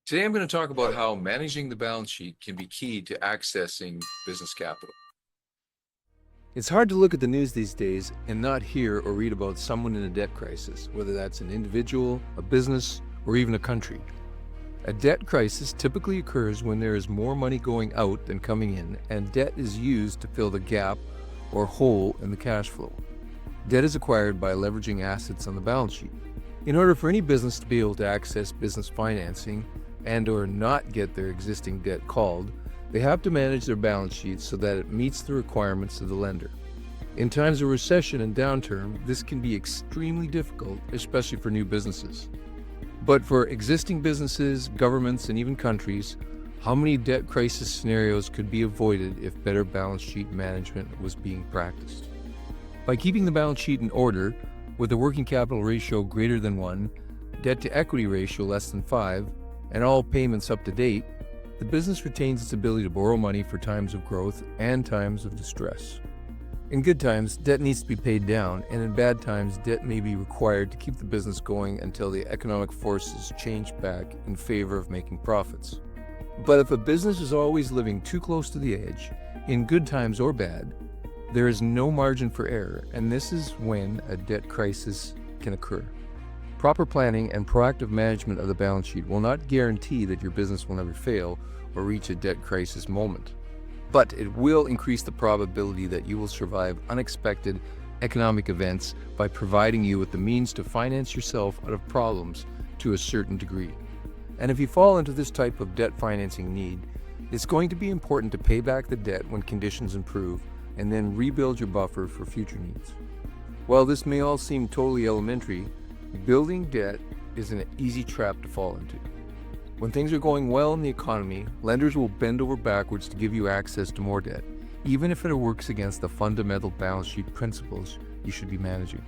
Today, I'm going to talk about how managing the balance sheet can be key to accessing business capital. It's hard to look at the news these days and not hear or read about someone in a debt crisis, whether that's an individual, a business, or even a country. A debt crisis typically occurs when there is more money going out than coming in, and debt is used to fill the gap or hole in the cash flow. Debt is acquired by leveraging assets on the balance sheet. In order for any business to be able to access business financing and/or not get their existing debt called, they have to manage their balance sheet so that it meets the requirements of the lender. In times of recession and downturn, this can be extremely difficult, especially for new businesses. But for existing businesses, governments, and even countries, how many debt crisis scenarios could be avoided if better balance sheet management was being practiced? By keeping the balance sheet in order, with a working capital ratio greater than 1, debt to equity ratio less than 5, and all payments up to date, the business retains its ability to borrow money for times of growth and times of distress. In good times, debt needs to be paid down, and in bad times, debt may be required to keep the business going until the economic forces change back in favor of making profits. But if a business is always living too close to the edge, in good times or bad, there is no margin for error, and this is when a debt crisis can occur. Proper planning and proactive management of the balance sheet will not guarantee that your business will never fail or reach a debt crisis moment, but it will increase the probability that you will survive unexpected economic events by providing you with the means to finance yourself out of problems to a certain degree. And if you fall into this type of debt financing need, it's going to be important to pay back the debt when conditions improve and then rebuild your buffer for future needs. While this may all seem totally elementary, building debt is an easy trap to fall into. When things are going well in the economy, lenders will bend over backwards to give you access to more debt, even if it works against the fundamental balance sheet principles you should be managing.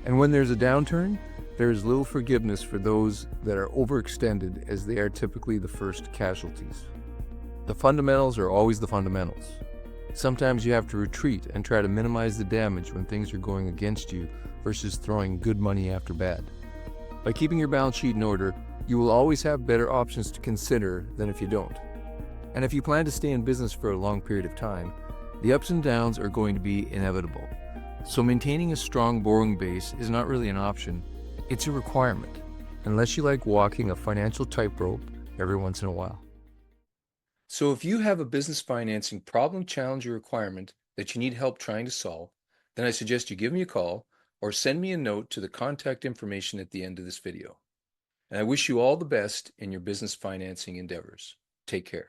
And when there's a downturn, there is little forgiveness for those that are overextended, as they are typically the first casualties. The fundamentals are always the fundamentals. Sometimes you have to retreat and try to minimize the damage when things are going against you versus throwing good money after bad. By keeping your balance sheet in order, you will always have better options to consider than if you don't. And if you plan to stay in business for a long period of time, the ups and downs are going to be inevitable. So maintaining a strong borrowing base is not really an option, it's a requirement, unless you like walking a financial tightrope every once in a while. So if you have a business financing problem, challenge, or requirement that you need help trying to solve, then I suggest you give me a call or send me a note to the contact information at the end of this video. And I wish you all the best in your business financing endeavors. Take care.